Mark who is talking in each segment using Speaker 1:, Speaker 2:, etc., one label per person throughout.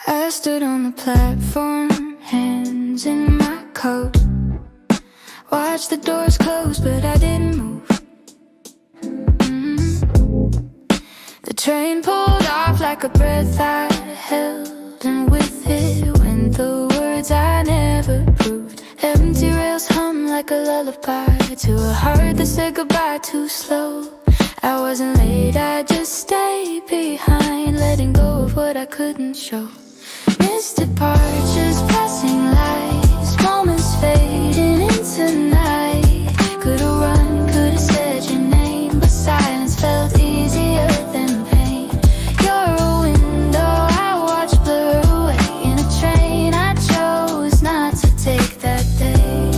Speaker 1: I stood on the platform, hands in my coat. Watched the doors close, but I didn't move. The train pulled off like a breath I held, and with it went the words I never proved. Empty rails hum like a lullaby to a heart that said goodbye too slow. I wasn't late, I just stayed behind, letting go of what I couldn't show. Missed departures, passing lights, moments fading into night. Could've run, could've said your name, but silence felt easier than pain. You're a window I watch blur away in a train I chose not to take that day.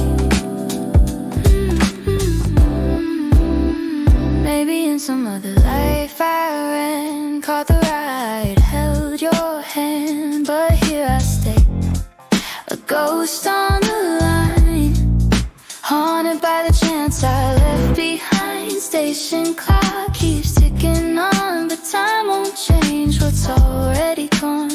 Speaker 1: Maybe in some other life I ran, caught the ride, held your hand, but here I stay, a ghost on the line, haunted by the chance I left behind. Station clock keeps ticking on, but time won't change what's already gone.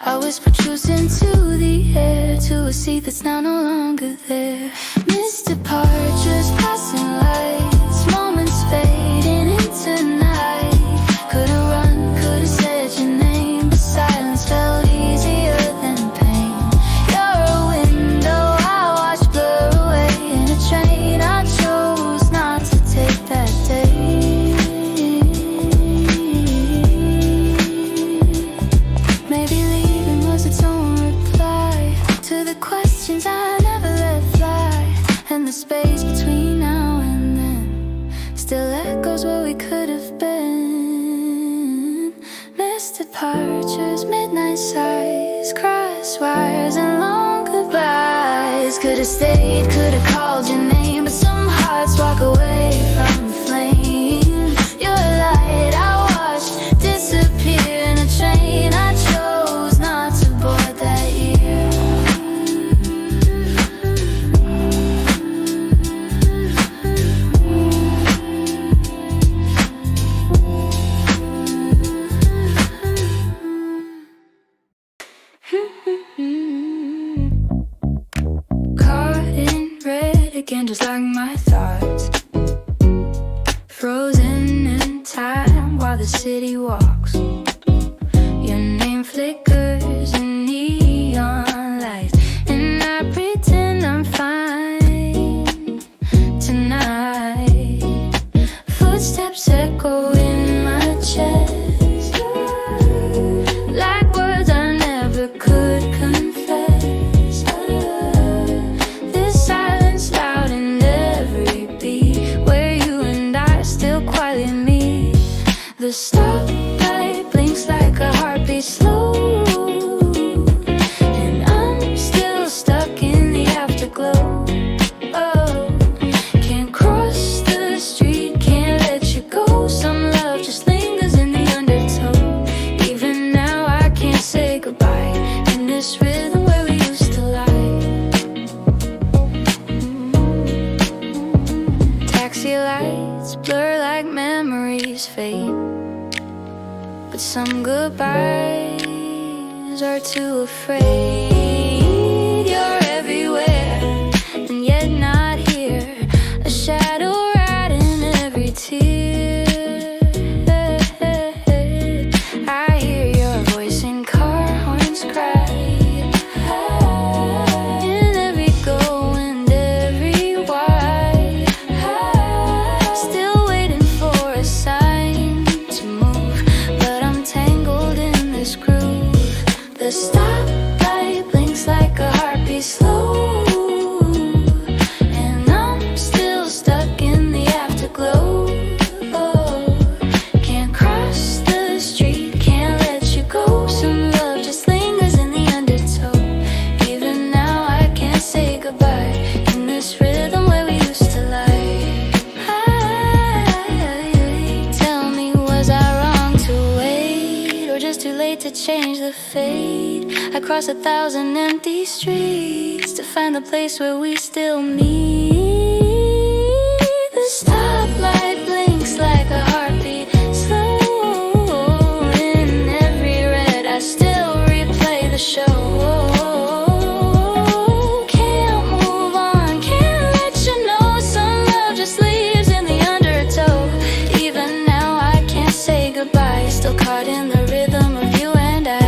Speaker 1: I whisper truths into the air, to a seat that's now no longer there. Missed departures, passing lights, moments fading into night. Could've run, could've said your name, but silence felt easier than pain. You're a window I watch blur away in a train I chose not to take that day. Maybe leaving was its own reply to the questions I never let fly, and the space between now and then still echoes what we could have been. Missed departures, midnight sighs, cross wires and long goodbyes. Could've stayed, could've called your name, but some hearts walk away from the flame. Your light I watched disappear in a train I chose not to board that year. Caught in red again, just like my thoughts, frozen in time while the city walks. Your name flickers in neon lights, and I pretend I'm fine tonight. Footsteps echo in my chest, like words I never could confess. This silence loud in every beat, where you and I still quietly meet. The stoplight blinks like a heartbeat slow, and I'm still stuck in the afterglow. Oh, can't cross the street, can't let you go. Some love just lingers in the undertow. Even now I can't say goodbye in this rhythm where we used to lie. Taxi lights blur like memories fade, but some goodbyes are too afraid. You're everywhere, and yet not here. A shadow right in every tear. I hear your voice in car horns cry, in every go and every why. Still waiting for a sign to move, but I'm tangled in this groove. The stoplight blinks like a heartbeat slow, and I'm still stuck in the afterglow. Oh, can't cross the street, can't let you go. Some love just lingers in the undertow. Even now I can't say goodbye in this rhythm where we used to lie. Tell me, was I wrong to wait, or just too late to change the fate? I crossed 1,000 empty streets to find the place where we still meet. The stoplight blinks like a heartbeat slow, in every red I still replay the show. Can't move on, can't let you know. Some love just leaves in the undertow. Even now I can't say goodbye. Still caught in the rhythm of you and I.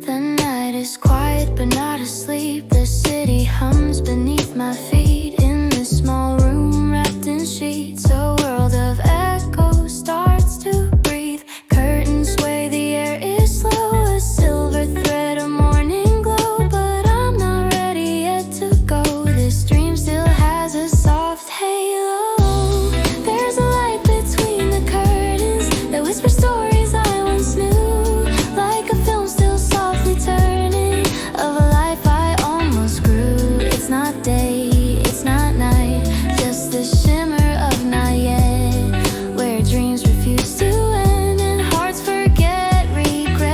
Speaker 1: The night is quiet but not asleep. The city hums beneath my feet. In this small room wrapped in sheets, a world of echoes starts to breathe. Curtains sway, the air is slow. A silver thread, a morning glow. But I'm not ready yet to go. This dream still has a soft halo. There's a light between the curtains that whispers stories I once knew. Like a film still softly turning of a life I almost grew. It's not day, it's not night, just the shimmer of not yet, where dreams refuse to end and hearts forget regret.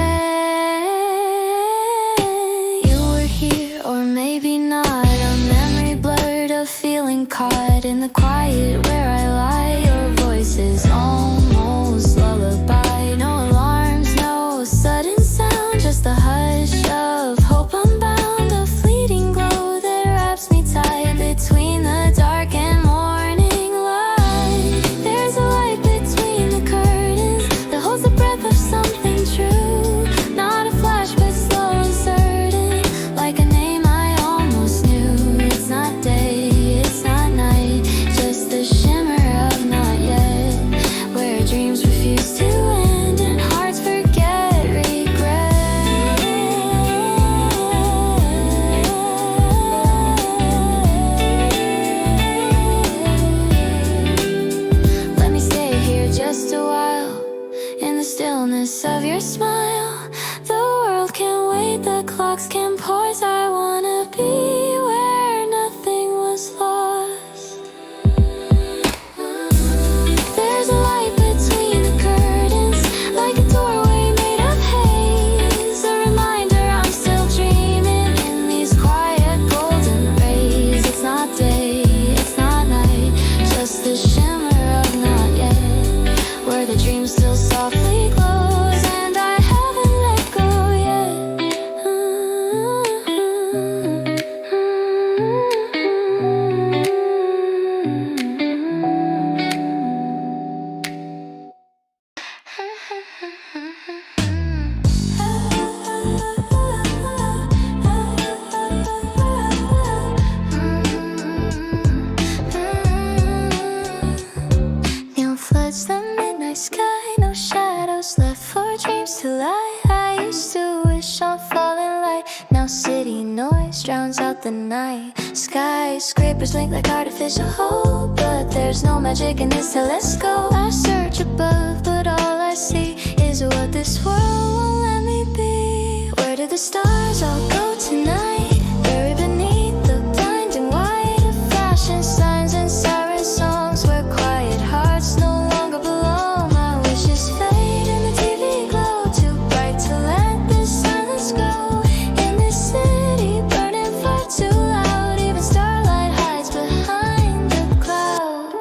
Speaker 1: You were here or maybe not, a memory blurred, a feeling caught in the quiet where I lie. Your voice is almost lullaby. No alarms, no sudden sound, just a hush of hope unbound. A fleeting glow that wraps me tight between the dark and morning light. There's a light between the curtains that holds the breath of something true. Not a flash but slow and certain, like a name I almost knew. It's not day, it's not night, just the shimmer of not yet, where dreams refuse to end and hearts forget regret. Let me stay here just a while, in the stillness of your smile. The world can wait, the clocks can pause. I wanna be where nothing was lost. There's a light between the curtains, like a doorway made of haze. A reminder I'm still dreaming in these quiet golden rays. It's not day, it's not night, just the shimmer of not yet, where the dream still softly glows and I haven't let go yet. Neon floods the midnight sky, no shadows left for dreams to lie. I used to wish on falling light, now city noise drowns out the night. Skyscrapers blink like artificial hope, but there's no magic in this telescope. I search above, but all I see is what this world won't let me be. Where do the stars all go tonight? Buried beneath the blinding white of flashing signs and siren songs, where quiet hearts no longer belong. My wishes fade in the TV glow, too bright to let this silence go. In this city burning far too loud, even starlight hides behind the cloud.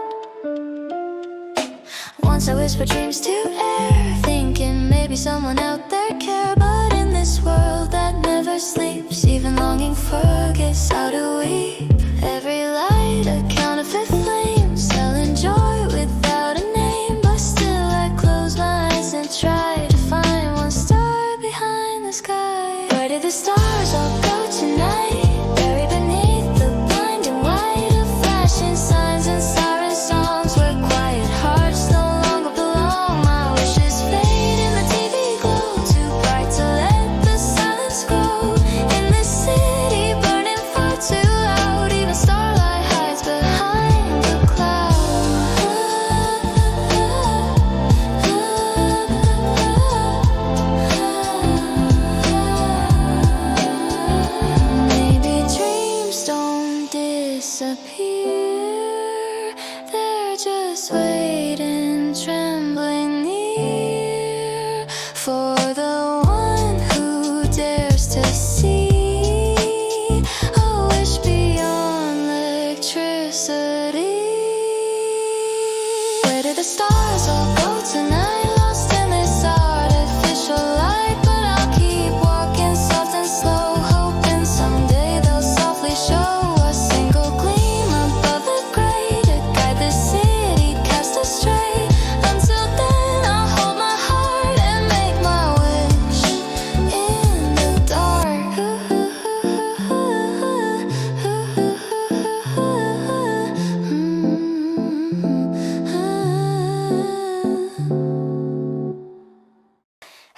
Speaker 1: Once I whispered dreams to air, thinking maybe someone out there cared. But in this world that never sleeps, even longing forgets how to weep. Every light a counterfeit flame, selling joy without a name. But still I close my eyes and try to find one star behind the sky. Where did the stars all go tonight? Buried beneath the blinding white of flashing signs and siren songs, where quiet hearts no longer belong. My wishes fade in the TV glow, too bright to let the silence go. In this city burning far too loud,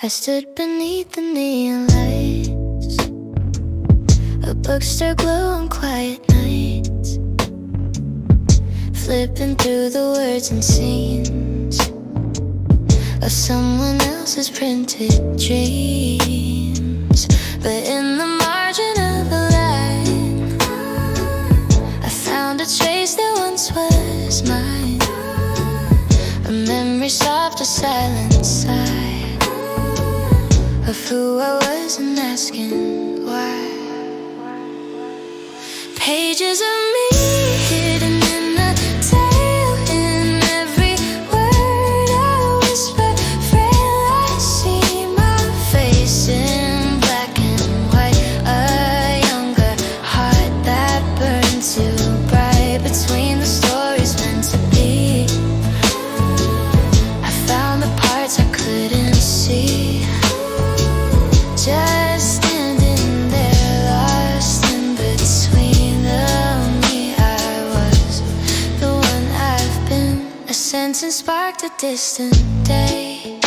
Speaker 1: I stood beneath the neon lights, a bookstore glow on quiet nights, flipping through the words and scenes of someone else's printed dreams. But in the margin of a line, I found a trace that once was mine, a memory soft, a silent sigh of who I was and asking why. Pages of me hidden in a tale, in every word I whisper, frail I see my face in black and white, a younger heart that burned too bright between the stories meant to be. I found the parts I couldn't see, just standing there lost in between the me I was, the one I've been. A sentence sparked a distant day,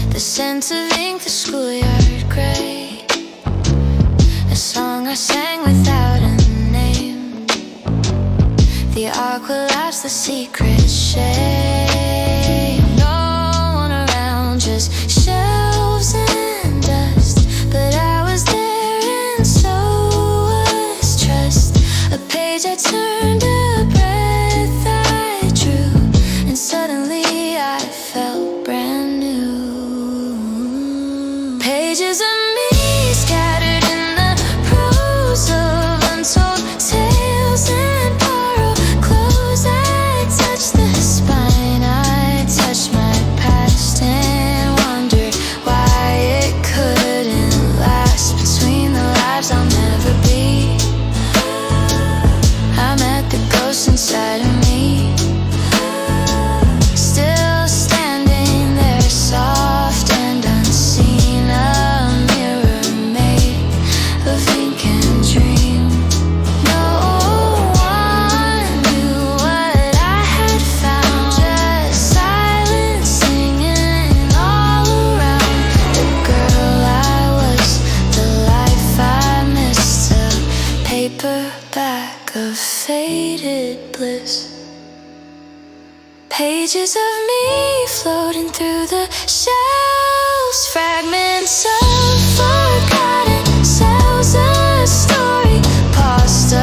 Speaker 1: the scent of ink, the schoolyard gray, a song I sang without a name, the awkward laughs, the secret shame. No one around, just shelves and dust, but I was there and so was trust. A page I turned, a breath I drew, and suddenly I felt brand new. Pages of me scattered in the prose of untold tales and borrowed clothes. I touched the spine, I touched my past and wondered why it couldn't last between the lives I'll never be. I met the ghost inside of me, still standing there soft and unseen, a mirror made of ink and dream. No one knew what I had found, just silence singing all around. The girl I was, the life I missed, a paperback of faded bliss. Pages of me floating through the shelves, fragments of forgotten selves, a story past a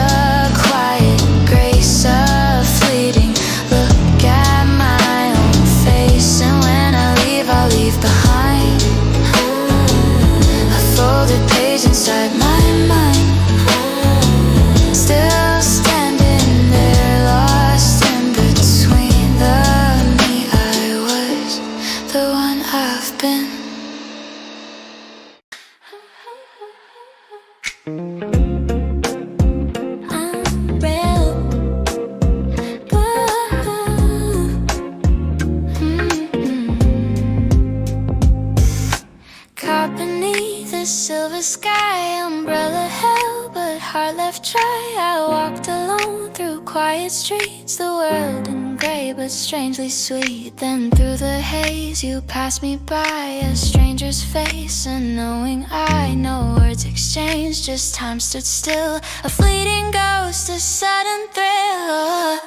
Speaker 1: quiet grace, a fleeting look at my own face. And when I leave, I'll leave behind a folded page inside my mind, still standing there lost in between the me I was, the one I've been. I'm real. Caught beneath the silver sky, umbrella held but heart left dry. I walked alone through quiet streets, the world in gray but strangely sweet. Then through the haze you passed me by, a stranger's face, a knowing eye. No words exchanged, just time stood still, a fleeting ghost, a sudden thrill.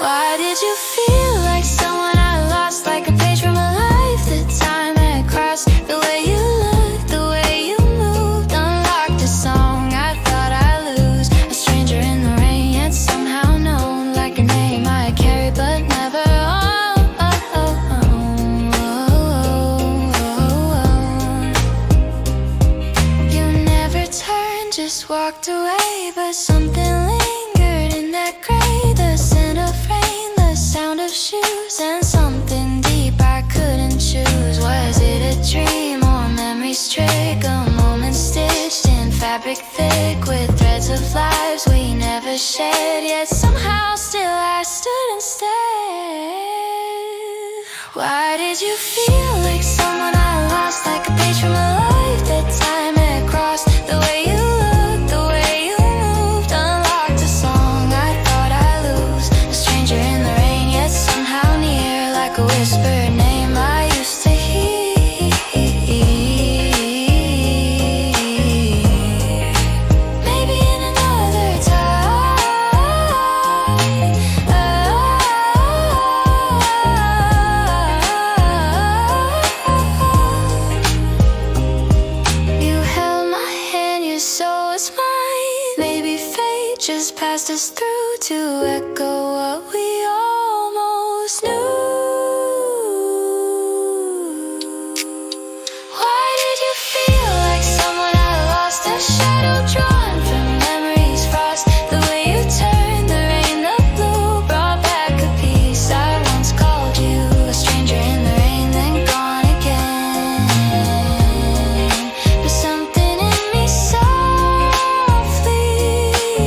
Speaker 1: Why did you feel like someone I lost, like a page from a life that time had crossed? The way you looked, the way you moved, unlocked a song I thought I'd lose. A stranger in the rain, yet somehow known, like a name I carry but never own. You never turned, just walked away, but something lingered in that gray, the scent of rain, the sound of shoes, and something deep I couldn't choose. Was it a dream or memory's trick, a moment stitched in fabric thick with threads of lives we never shared, yet somehow still I stood and stared. Why did you feel like someone I lost, like a page from a life that time had crossed? The way you looked, the way you moved, unlocked a song I thought I'd lose. A stranger in the rain, yet somehow near, like a whispered name I used to hear. passed us through to echo what we almost knew. Why did you feel like someone I lost? A shadow drawn from memory's frost. The way you turned the rain, the blue, brought back a piece. I once called you a stranger in the rain, then gone again. But something in me softly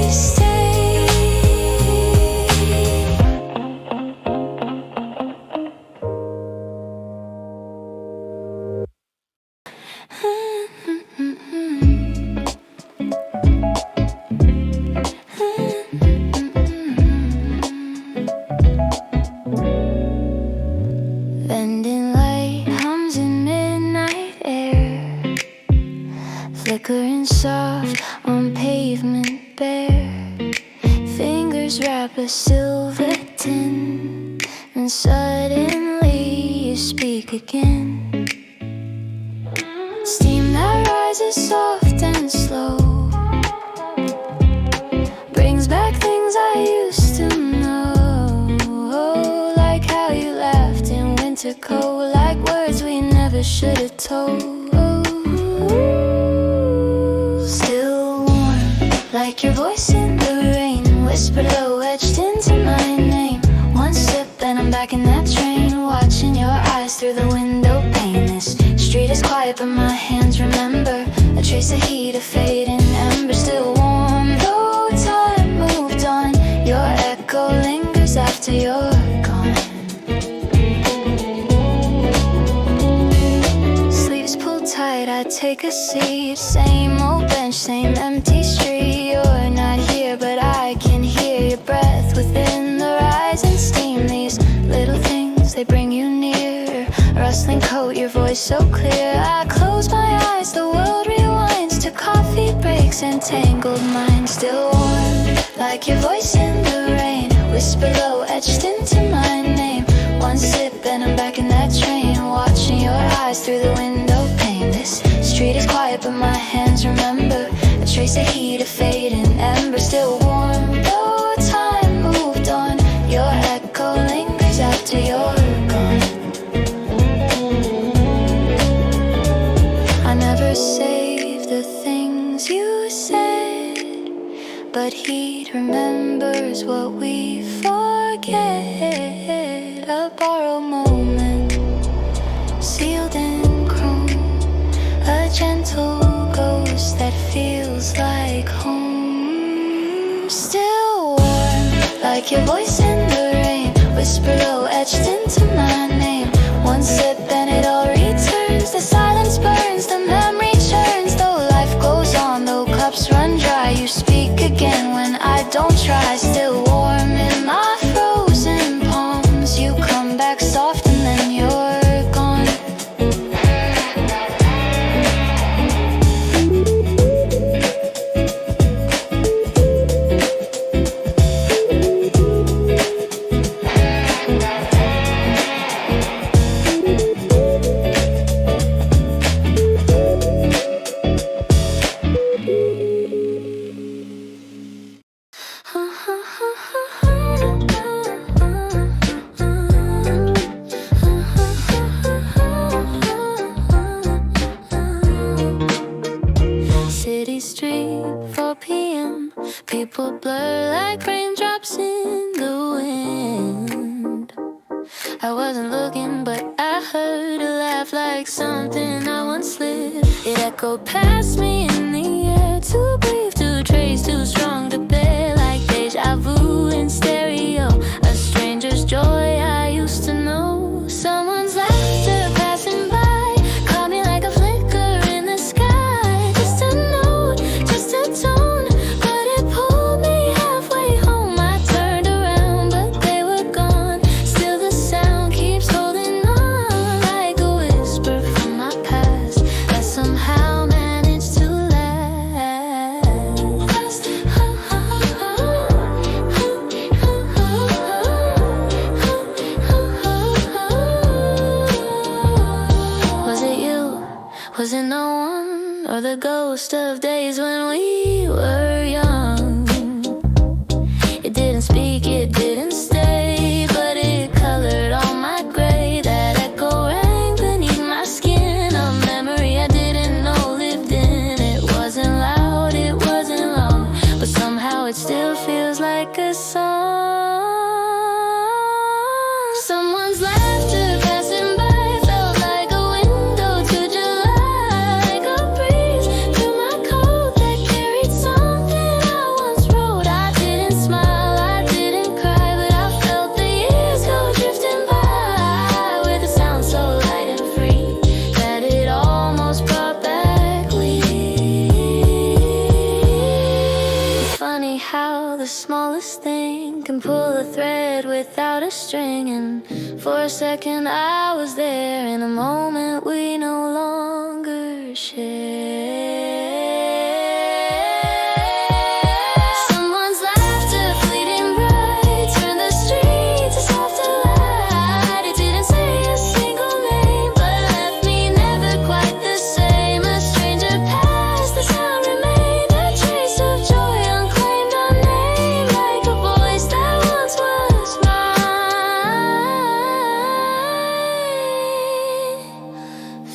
Speaker 1: stayed. Bending light hums in midnight air, flickering soft on pavement bare. Fingers wrap a silver tin, and suddenly you speak again. Steam that rises soft and slow brings back things I used to know, like how you laughed in winter cold, like words we never should have told. Still warm, like your voice in the rain, whispered low, etched into my name. One sip and I'm back in that train, watching your eyes through the window pane. This street is quiet but my hands remember a trace of heat, a fading ember. Still warm though time moved on, your echo lingers after you're gone. Sleeves pulled tight, I take a seat. Same old bench, same empty street. You're not here but I can hear your breath within the rising steam. These little things, they bring you near. Rustling coat, your voice so clear. I close my eyes, the world rewinds to coffee breaks and tangled minds. Still warm, like your voice in the rain, whisper low, etched into my name. One sip and I'm back in that train, watching your eyes through the window pane. This street is quiet but my hands remember a trace of heat, a fading ember. Still warm though time moved on, your echo lingers after you're gone. I never saved the things you said, but he remembers what we forget. A borrowed moment, sealed in chrome, a gentle ghost that feels like home. Still warm, like your voice in the rain, whisper low, etched into my name. One sip and it all returns, the silence burns, the memory churns. Though life goes on, though cups run dry, you speak again when I don't try. Still warm in my frozen palms, you come back soft and then you're gone. City street, 4 p.m. People blur like raindrops in the wind. I wasn't looking, but I heard a laugh like something I once lived. It echoed past me in the air, too brief to trace, too strong to bear. Like deja vu in stereo, a stranger's joy I used to know. Someone's laughter passing by caught me like a flicker in the sky. Just a note, just a tone, but it pulled me halfway home. I turned around, but they were gone. Still the sound keeps holding on, like a whisper from my past that somehow managed to last. Was it you? Was it no one? Or the ghost of days when we were young? can pull a thread without a string. And for a second I was there, in a moment we no longer share.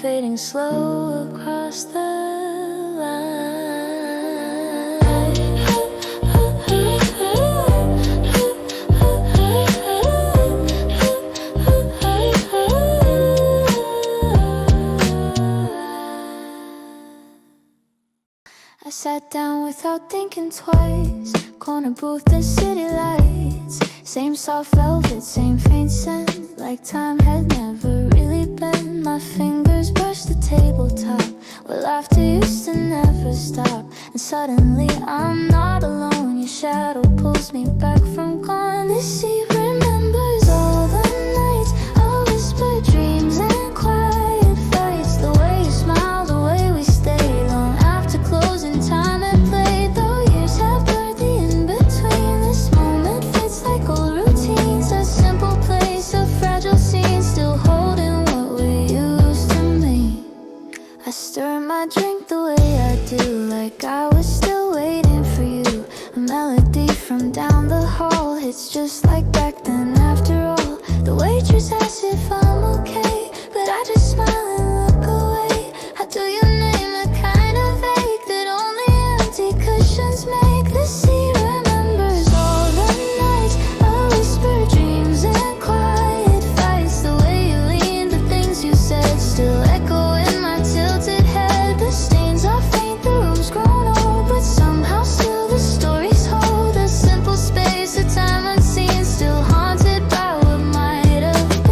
Speaker 1: Fading slow across the line. I sat down without thinking twice. Corner booth and city lights. Same soft velvet, same faint scent. Like time had never really been. My fingers brushed the tabletop, where laughter used to never stop. And suddenly I'm not alone. Your shadow pulls me back from gone. This eve remembers all the nights I whispered dreams and quiet fights. The way you smiled, the way we stayed long after closing time had played. Though years have blurred the in-between, this moment fits like old routines. A simple place, a fragile scene, still holding what we used to mean. I stir my drink the way I do, like I was still waiting for you. A melody from down the hall, it's just like back then after all. The waitress asks if I'm okay, but I just smile and look away. How do you name a kind of ache that only empty cushions make? The sea remembers all the nights I whispered dreams and quiet fights. The way you leaned, the things you said still echo in my tilted head. The stains are faint, the room's grown old, but somehow still the stories hold. A simple space, a time unseen, still haunted by what might have been.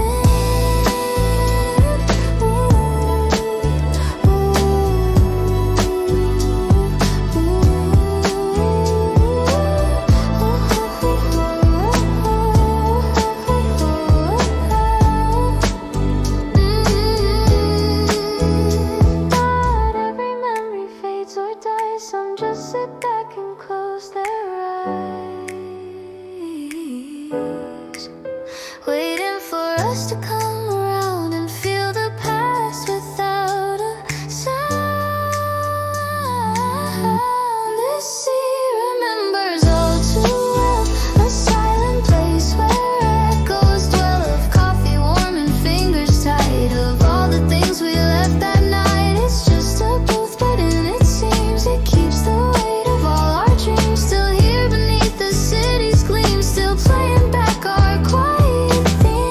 Speaker 1: Not every memory fades or dies. Some just sit back and close their eyes, waiting for us to come around and feel the past without a sound. This sea remembers all too well, a silent place where echoes dwell, of coffee warm and fingers tight, of all the things we left that night. It's just a booth, but in it seems it keeps the weight of all our dreams. Still here beneath the city's gleam, still playing back our quiet theme.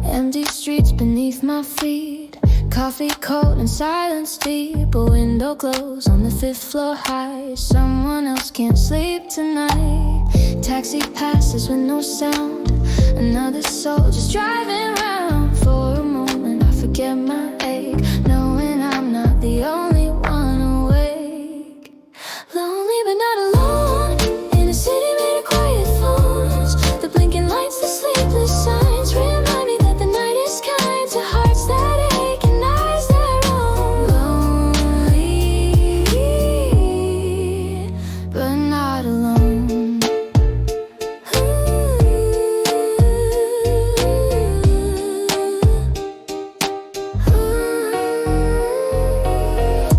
Speaker 1: Empty streets beneath my feet, coffee cold and silence deep. A window glows on the 5th floor high. Someone else can't sleep tonight. Taxi passes with no sound. Another soul just driving round. For a moment I forget my ache, knowing I'm not the only one awake. Lonely but not alone, in a city made of quiet phones. The blinking lights, the sleepless signs remind me that the night is kind to hearts that ache and eyes that roam. Lonely but not alone.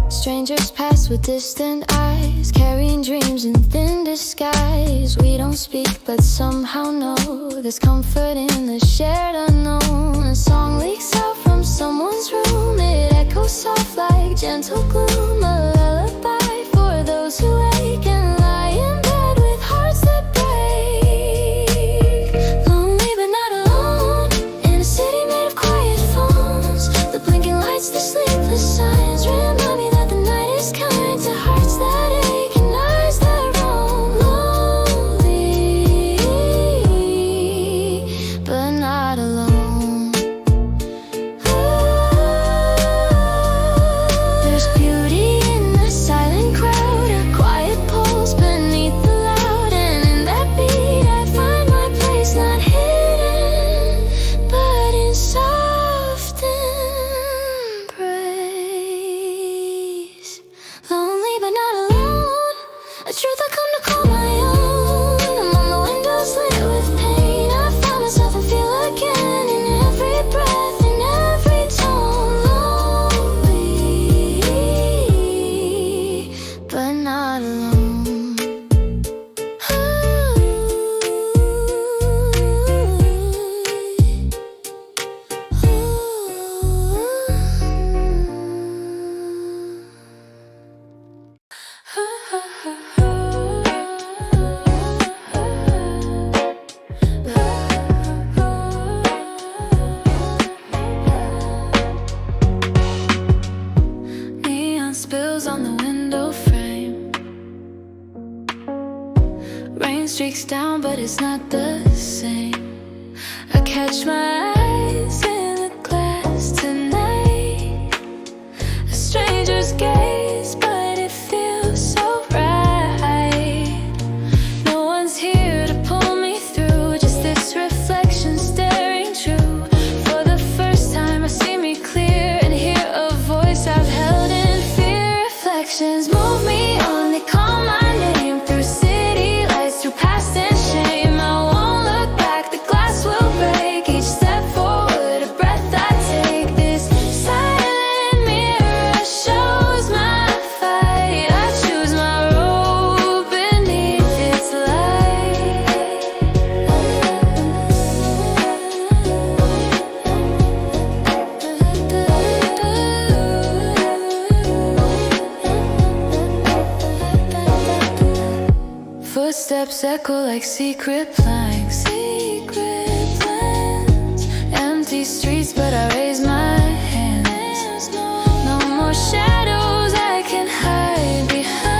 Speaker 1: Strangers pass with distant eyes, carrying dreams in thin disguise. We don't speak but somehow know there's comfort in the shared unknown. A song leaks out from someone's room, it echoes soft like gentle gloom. A lullaby for those who wake and lie breaks down, but it's not the same. I catch my eyes in the glass tonight. A stranger's gaze, but it feels so right. No one's here to pull me through, just this reflection staring true. For the first time I see me clear and hear a voice I've held in fear. Reflections move me on, they call my name through city lights, through past and shame. I won't look back, the glass will break. Each step forward, a breath I take. This silent mirror shows my fight. I choose my road beneath its light. Footsteps echo like secret planks, secret plans. Empty streets, but I raise my hands. No more shadows I can hide behind.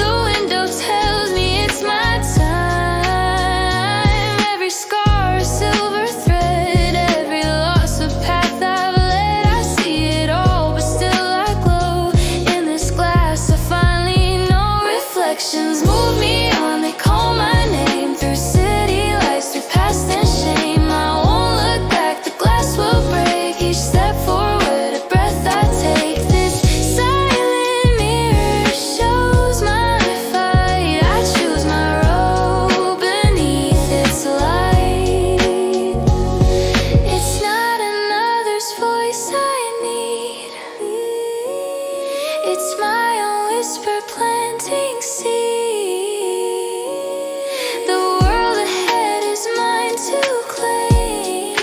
Speaker 1: The window tells me it's my time. Every scar a silver thread, every loss a path I've led. I see it all, but still I glow. In this glass I finally know. Reflections move me on, they call my name through city lights, through past and shame. I won't look back, the glass will break. Each step forward, a breath I take. This silent mirror shows my fight. I choose my road beneath its light. It's not another's voice I need, it's my own whisper planting seed. The world ahead is mine to claim,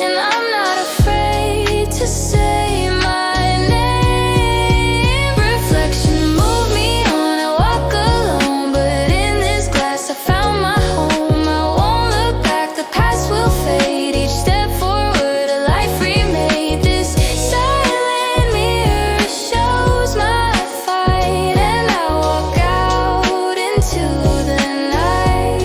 Speaker 1: and I'm not afraid to say my name. Reflection move me on, I walk alone, but in this glass I found my home. I won't look back, the past will fade. Each step forward, a life remade. This silent mirror shows my fight, and I walk out into the night.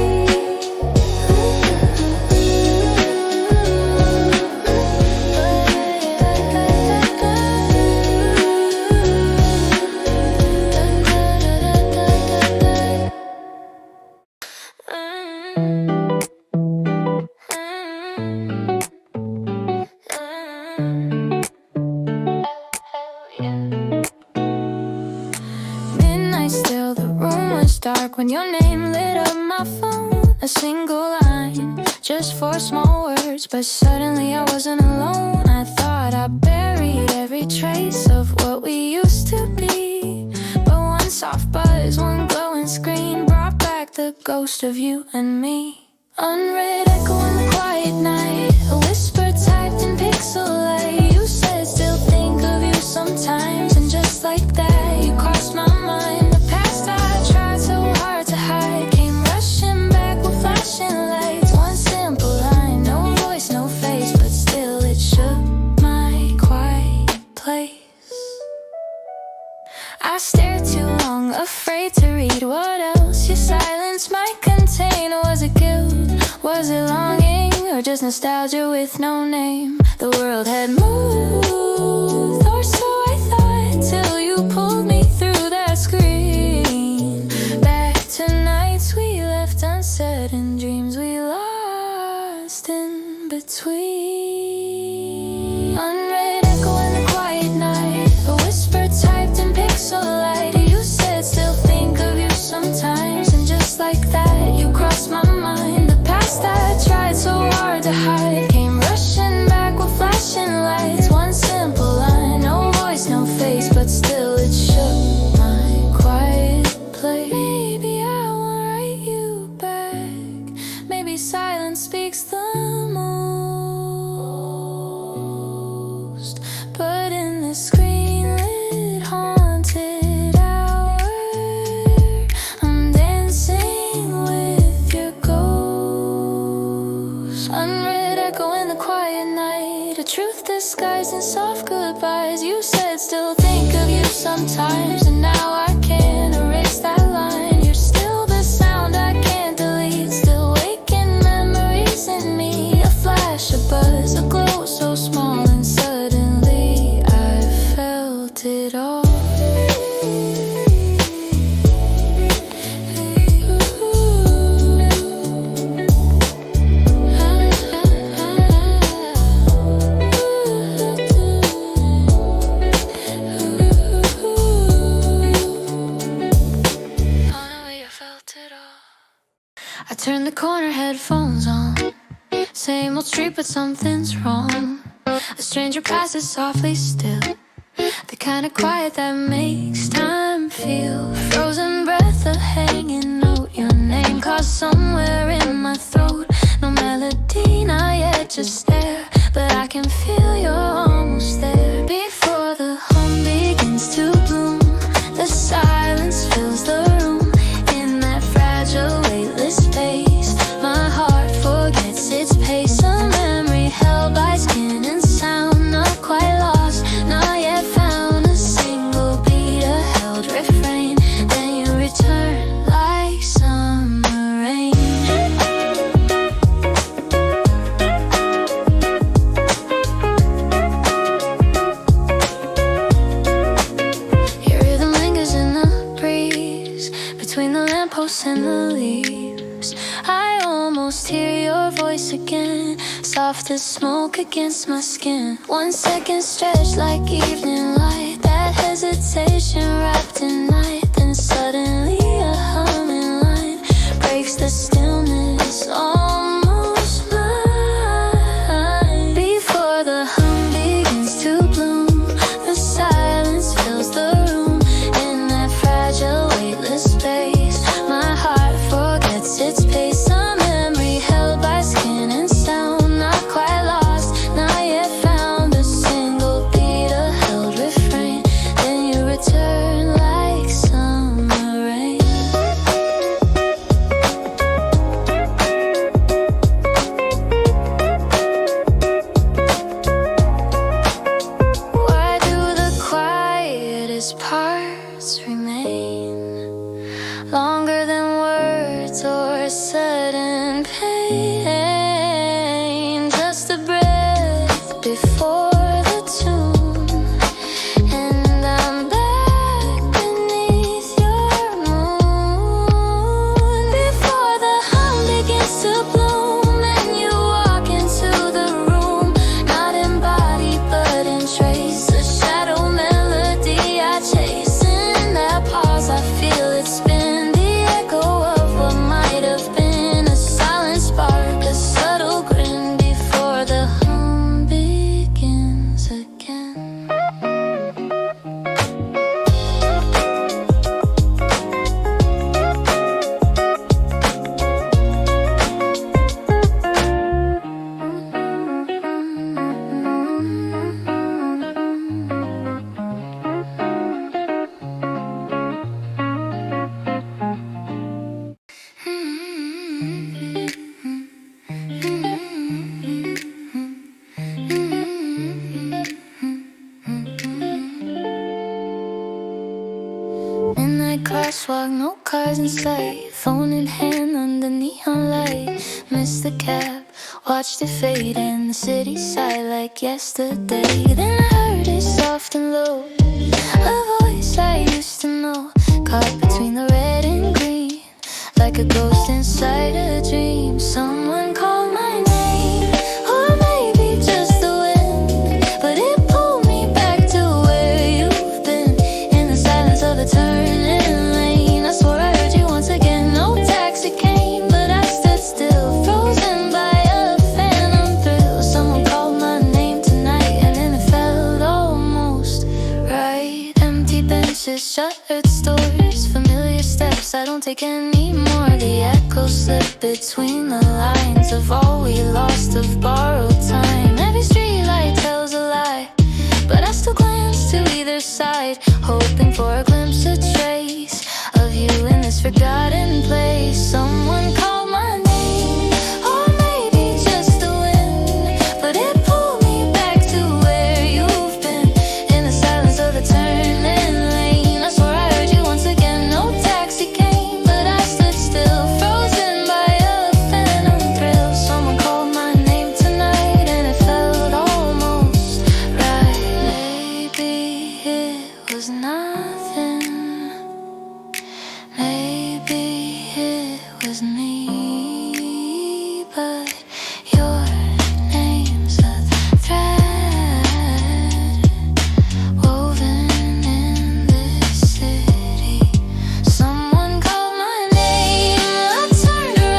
Speaker 1: Midnight still, the room was dark when your name lit up my phone. A single line, just four small words, but suddenly I wasn't alone. I thought I buried every trace of what we used to be, but one soft buzz, one glowing screen brought back the ghost of you and me. Unread echo in the quiet night, a whisper typed in pixel light. You said still think of you sometimes, and just like that you crossed my mind. The past I tried so hard to hide came rushing back with flashing lights. One simple line, no voice, no face, but still it shook my quiet place. I stared too long, afraid to read what else your silence might contain. Was it guilt? Was it longing? Or just nostalgia with no name? The world had moved, or so I thought, till you pulled me through that screen. Back to nights we left unsaid, and dreams we lost in between. Unread echo in the quiet night, a whisper typed in pixel light. You said still think of you sometimes, and just like that you crossed my mind. The past I tried so hard to hide came rushing back with flashing lights. One simple line, no voice, no face, but still it shook my quiet place. Maybe I won't write you back, maybe silence speaks the most. But in this screen-lit haunted hour, I'm dancing with your ghost. Unread echo in the quiet night, a truth disguised in soft goodbyes. You said still think of you sometimes, and now I can't erase that line. I turn the corner, headphones on. Same old street, but something's wrong. A stranger passes softly still, the kind of quiet that makes time feel. Frozen breath, a hanging note, your name caught somewhere in my throat. No melody, not yet, just there, but I can feel you're almost there. Before the hum begins to bloom, the silence fills the room. In that fragile, weightless space, my heart forgets its pace. A memory held by skin and sound, not quite lost, not yet found. A single beat, a held refrain, then you return like summer rain. Your rhythm lingers in the breeze, between the lampposts and the leaves. I almost hear your voice again, soft as smoke against my skin. 1 second stretch like evening light, that hesitation wrapped in night. Then suddenly a humming line breaks the stillness, almost mine. Before the hum begins to bloom, the silence fills the room. In that fragile, weightless space, my heart forgets its pace. A memory held by skin and sound, not quite lost, not yet found. A single beat, a held refrain, then you return like summer rain. Why do the quietest parts remain longer than words or sudden pain? Just a breath before the tune, and I'm back beneath your moon. Before the hum begins to bloom, and you walk into the room, not in body but in trace. A shadow melody I chase. In that pause I feel it spin, the echo of what might have been. A silent spark, a subtle grin, before the hum begins again. Midnight crosswalk, no cars in sight, phone in hand under neon light. Missed the cab, watched it fade in the city side like yesterday. Then I heard it soft and low, a voice I used to know, caught between the red and green, like a ghost inside a dream. Someone called my name, or maybe just the wind, but it pulled me back to where you've been. In the silence of the turning lane, I swore I heard you once again. No taxi came, but I stood still, frozen by a phantom thrill. Someone called my name tonight, and then it felt almost right. Empty benches, shuttered stores, familiar steps I don't take anymore. The echoes slip between the lines of all we lost, of borrowed time. Every streetlight tells a lie, but I still glance to either side, hoping for a glimpse, a trace of you in this forgotten place. Someone called my name, or maybe just the wind, but it pulled me back to where you've been. In the silence of the turning lane, I swore I heard you once again. No taxi came, but I stood still, frozen by a phantom thrill. Someone called my name tonight, and it felt almost right. Maybe it was nothing, maybe it was me, but your name's a thread woven in this city. Someone called my name, I turned around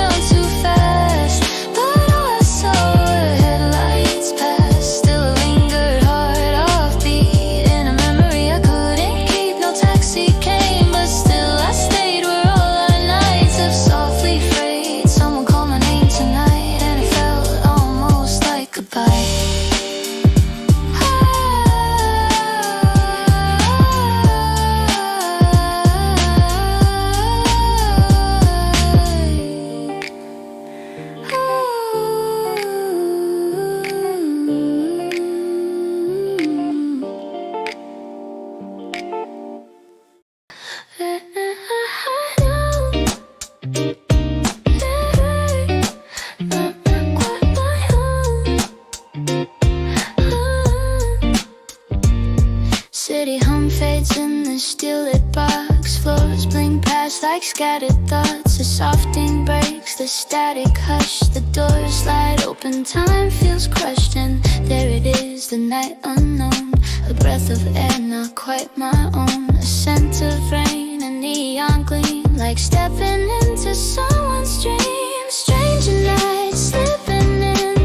Speaker 1: still lit box. Floors blink past like scattered thoughts. A softing breaks the static hush. The doors slide open, time feels crushed. And there it is, the night unknown. A breath of air not quite my own. A scent of rain, a neon gleam, like stepping into someone's dream. Stranger nights slipping in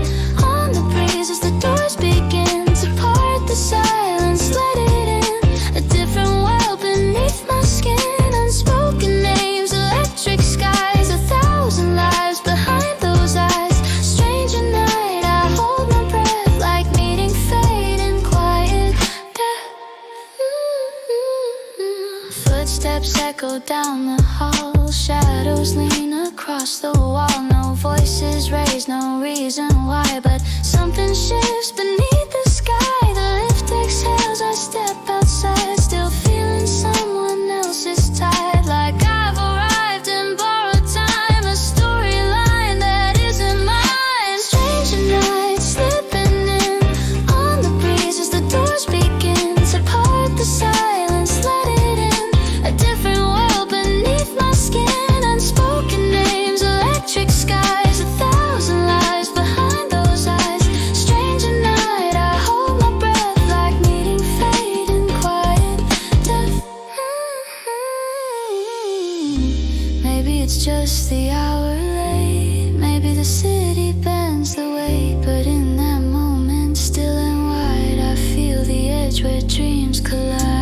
Speaker 1: on the breeze as the doors begin to part the silence, let it in. A different world beneath my skin. Unspoken names, electric skies, 1,000 lives behind those eyes. Stranger night, I hold my breath like meeting fate in quiet death. Footsteps echo down the hall. Shadows lean across the wall. No voices raised, no reason why, but something shifts beneath the sky. The lift exhales, I step outside, still feeling someone else's tide. Like I've arrived in borrowed time, a storyline that isn't mine. Stranger nights slipping in on the breeze as the doors begin to part the silence, let it in. A different world beneath my skin. Unspoken names, electric skies, 1,000 lives behind those eyes. Stranger night, I hold my breath like meeting fate in quiet death. Maybe it's just the hour late. Maybe the city bends the weight. But in that moment, still and wide, I feel the edge where dreams collide.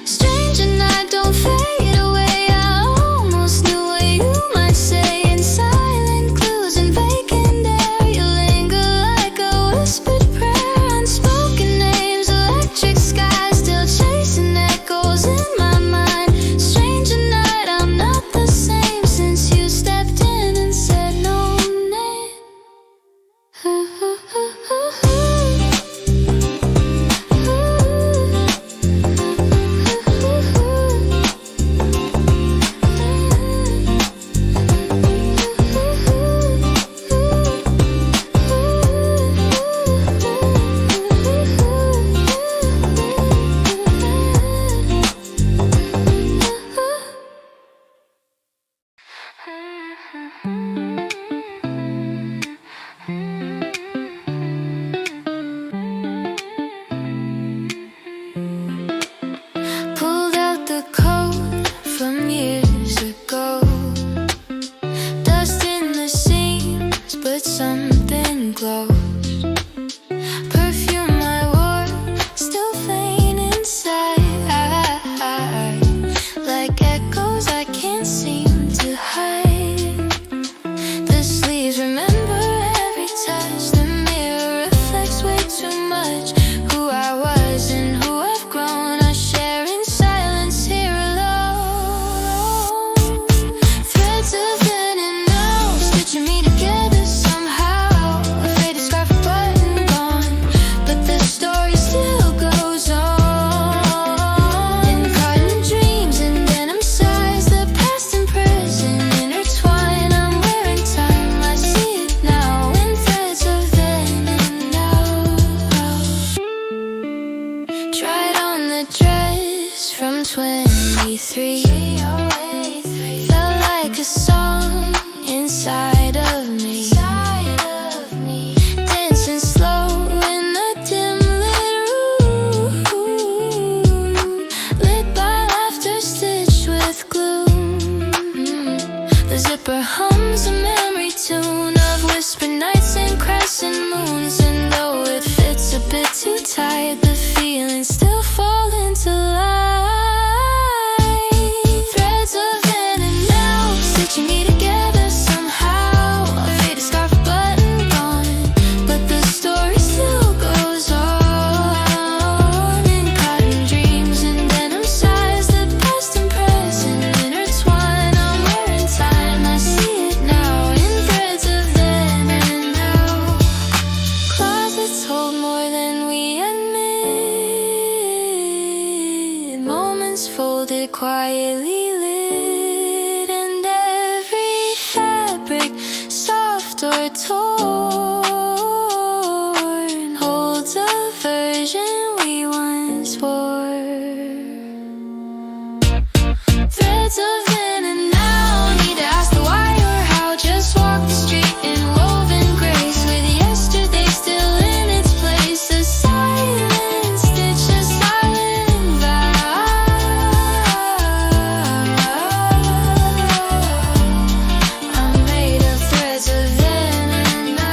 Speaker 1: Stranger night, don't fade away. I almost knew what you might say. In silent clues and vacant air, you linger like a whispered prayer. Unspoken names, electric skies, still chasing echoes in my mind. Stranger night, I'm not the same since you stepped in and said no name. Pulled out the coat from years ago. Dust in the seams, but something glows. Perfume I wore, still faint inside. Like echoes I can't seem to hide. The sleeves remember every touch. The mirror reflects way too much who I was and who I've grown. I share in silence here alone. Threads of linen now, stitching me together somehow. A faded scarf, a button gone, but the story still goes on. In cotton dreams and denim sighs, the past and present intertwine. I'm wearing time, I see it now in threads of linen now. Tried on the dress from 23. Felt like a song inside of me. Dancing slow in the dim lit room, lit by laughter stitched with glue. The zipper hums a memory tune of whispered nights and crescent moons. And though it fits a bit too tight, the feelings still fall into life. Threads of linen now, stitching me together somehow. A faded scarf, a button gone, but the story still goes on. In cotton dreams and denim sighs, the past and present intertwine. I'm wearing time, I see it now in threads of linen now. Closets hold more than we admit. Moments folded quietly lit, and every fabric torn holds a version we once wore. Threads of in and out, need to ask the why or how. Just walk the street in woven grace, with yesterday still in its place. A silent stitch, a silent vow. I'm made of threads of in and out.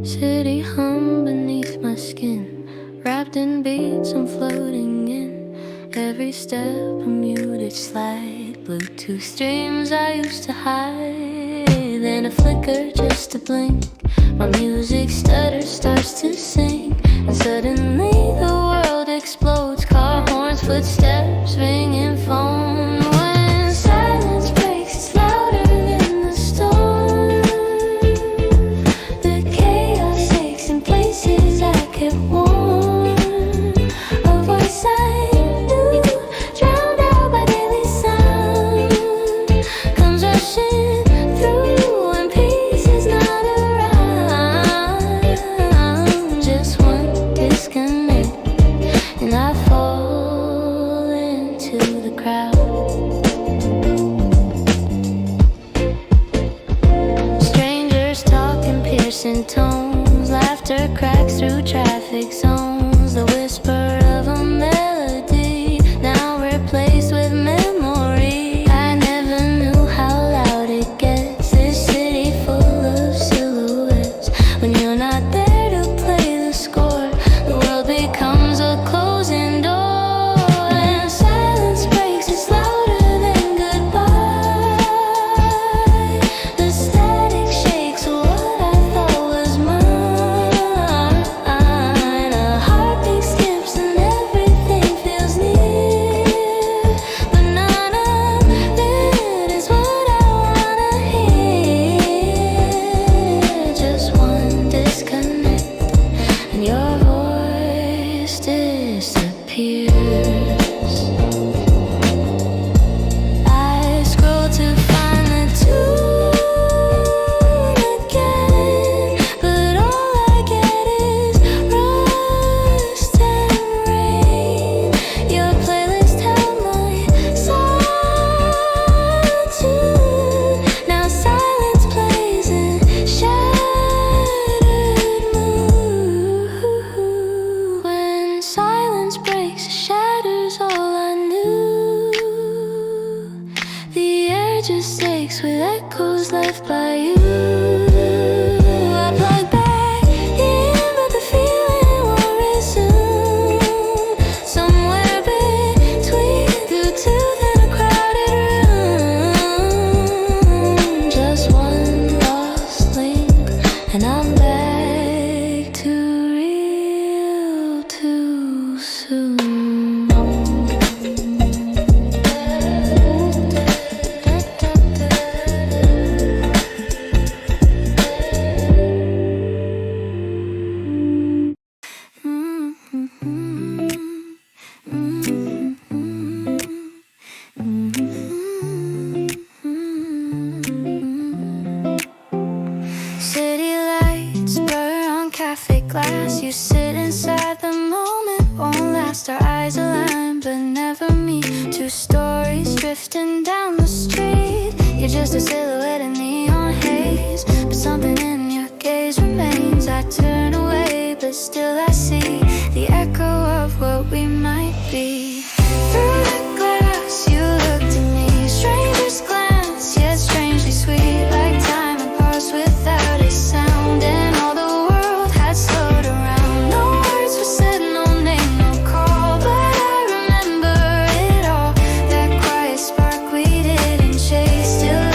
Speaker 1: City hum beneath my skin, wrapped in beats I'm floating in. Every step a muted slide, Bluetooth streams I used to hide. Then a flicker, just a blink, my music stutters, starts to sing. And suddenly the world explodes, car horns, footsteps, ringing phone. When silence breaks, it's louder than the storm. The chaos aches in places I kept warm. A voice I knew, drowned out by daily sound, comes rushing through when peace is not around. Just one disconnect, and I fall into the crowd. Strangers talking, piercing tones, laughter cracks through traffic zones. The whisper of a melody, now replaced with memory. I never knew how loud it gets, this city full of silhouettes. When you're not there to play the score, the world becomes a closing door. And silence breaks, it's louder than goodbye. The static shakes what I thought was mine. A heartbeat skips and everything feels near, but none of it is what I wanna hear. Just one disconnect, and your voice disappears. I scroll to find the tune again, but all I get is rust and rain. Your playlist held my solitude. Now silence plays in shattered mood. When silence breaks, it shatters all I knew. The air just aches with echoes left by you. I plug back in, but the feeling won't resume. Somewhere between the two, then a crowded room. Just one lost link, and I'm back to real too soon. City lights blur on cafe glass. You sit inside, the moment won't last. Our eyes align but never meet. Two stories drifting down the street. You're just a silhouette in neon haze, but something in your gaze remains. I turn away, but still I see the echo of what we might be. Through the glass, you looked at me, stranger's glance, yet strangely sweet, like time had paused without a sound, and all the world had slowed around. No words were said, no name, no call, but I remember it all. That quiet spark we didn't chase, still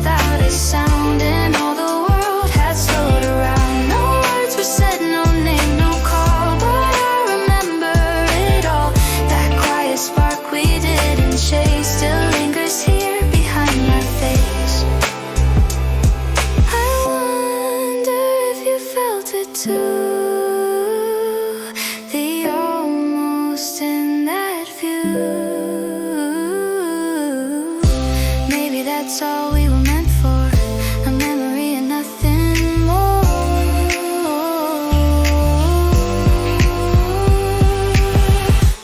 Speaker 1: without a sound, and all the world had slowed around. No words were said, no name, no call, but I remember it all. That quiet spark we didn't chase still lingers here behind my face. I wonder if you felt it too. The almost in that view. Maybe that's all we were meant for, a memory and nothing more.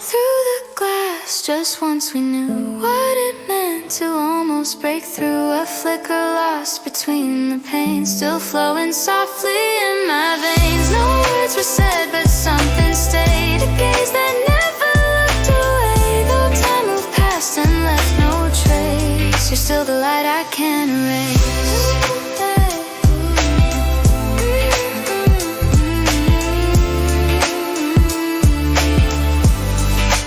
Speaker 1: Through the glass, just once we knew what it meant to almost break through. A flicker lost between the pain, still flowing softly in my veins. No words were said, but something stayed, a gaze that never looked away. Though time moved past and left no trace, you're still the light I can't erase.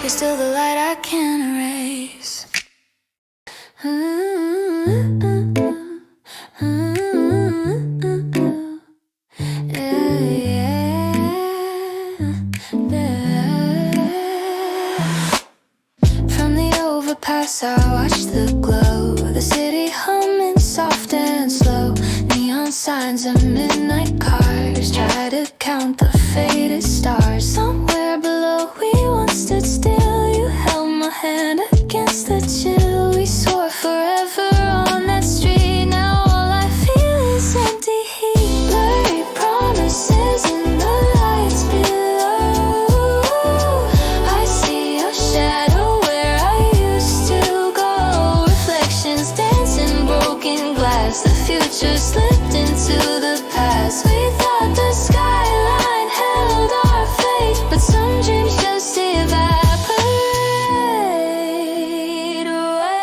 Speaker 1: You're still the light I can't erase. From the overpass I watch the glow, the city humming soft and slow. Neon signs and midnight cars try to count the faded stars. Somewhere below we once stood still, you held my hand against the chill. We soar forever on that street, now all I feel is empty heat. Blurry promises in the lights below. I see your shadow where I used to go. Reflections dancing broken glass, the future slipped into the past. We thought the skyline held our fate, but some dreams just evaporate away.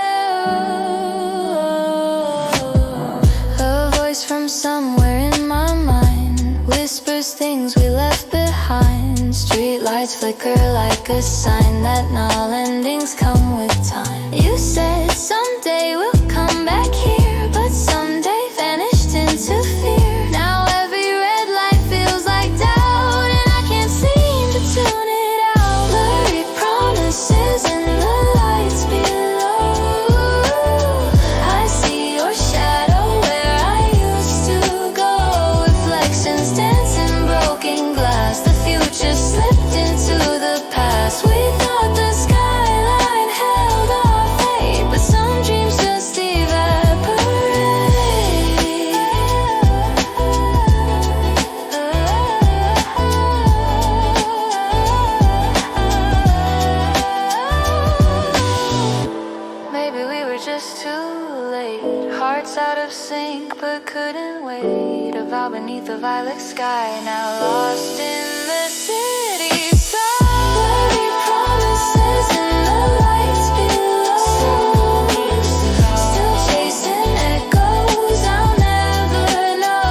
Speaker 1: A voice from somewhere in my mind whispers things we left behind. Street lights flicker like a sign that all endings come with time. You said someday we'll come back here, but someday vanished into fear. Now every red light feels like doubt, and I can't seem to tune it out. Blurry promises in the lights below. I see your shadow where I used to go. Reflections dancing broken glass, the future slipped into the past. We thought the skyline held our fate, but some dreams just evaporate. Maybe we were just too late, hearts out of sync but couldn't wait. A vow beneath a violet sky, now lost in the city sky. Blurry promises in the lights below. Still chasing echoes, I'll never know.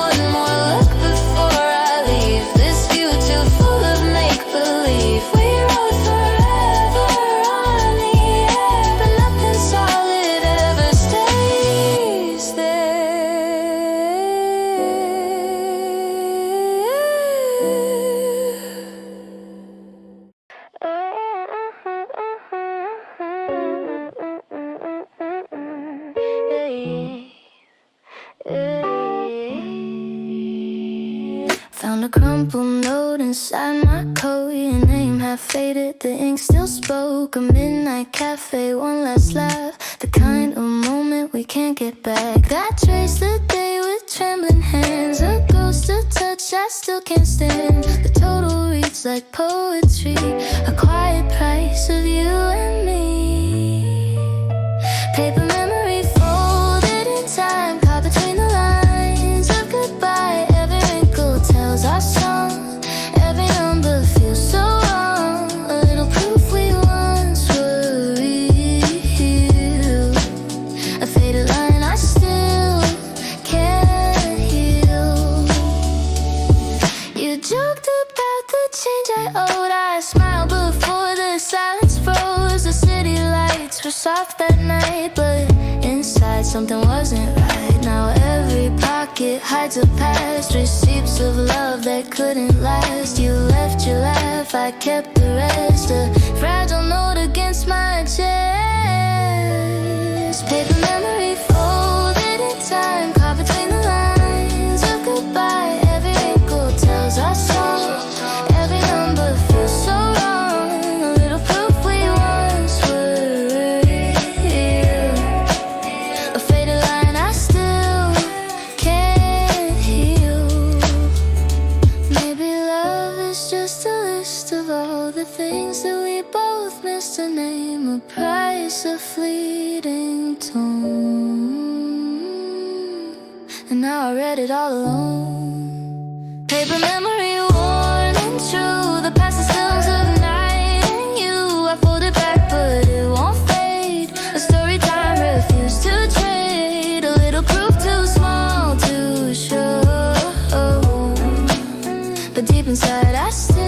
Speaker 1: One more look before I leave this view too full of make-believe. We rode forever on the air, but nothing solid ever stays there. Found a crumpled note inside my coat. Your name had faded, the ink still spoke. A midnight cafe, one last laugh, the kind of moment we can't get back. That trace the day with trembling hands, a ghost, a touch I still can't stand. The total reads like poetry, a quiet price of you and me. Paper memory folded in time, caught between the lines of goodbye. Every wrinkle tells our song, every number feels so wrong. A little proof we once were real, a faded line I still can't heal. You joked about the change I owed, I smiled before the silence froze. The city lights were soft that night, but inside something wasn't right. Now every pocket hides a past, receipts of love that couldn't last. You left your laugh, I kept the rest. A fragile note against my chest. Paper memory folded in time, caught between the lines of goodbye. Every wrinkle tells our song, every number feels so wrong. A little proof we once were real. A faded line I still can't heal. Maybe love is just a list of all the things that we both missed to name, a price of fleeting tone. And now I read it all alone. Paper memory worn and true, the past is films of night and you. I fold it back but it won't fade. A story time refused to trade. A little proof too small to show, but deep inside I still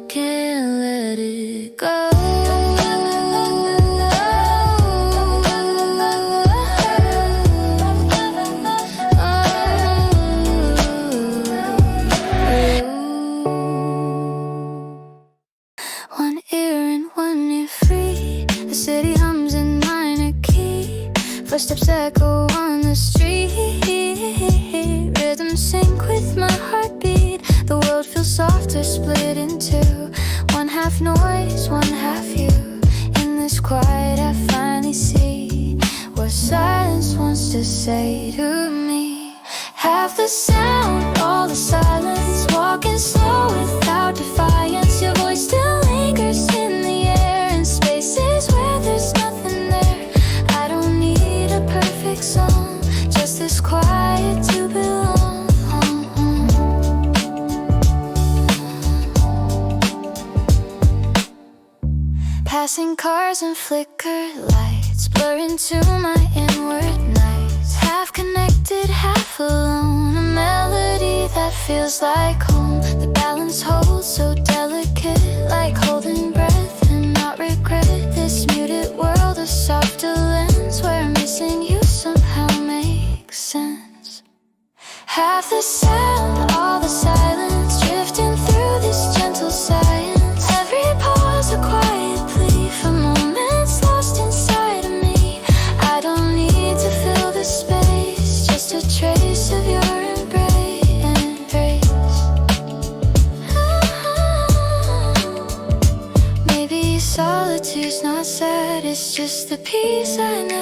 Speaker 1: can't let it go. One ear and one ear free. The city hums in minor key. Footsteps echo on the street. Rhythm sync with my heartbeat. The world feels softer, split in two. One half noise, one half you. In this quiet I finally see what silence wants to say to me. Half the sound, all the silence. Walking slow without defiance. Your voice still lingers in the air. In spaces where there's nothing there. I don't need a perfect song, just this quiet to belong. Passing cars and flicker lights blur into my inward nights. Half connected, half alone. A melody that feels like home. The balance holds so delicate, like holding breath and not regret. This muted world, a softer lens where missing you somehow makes sense. Half the sound, all the silence, drifting through this gentle science. Every pause a quiet plea for moments lost inside of me. I don't need to fill the space, just a trace of your embrace. Maybe solitude's not sad, it's just the peace I never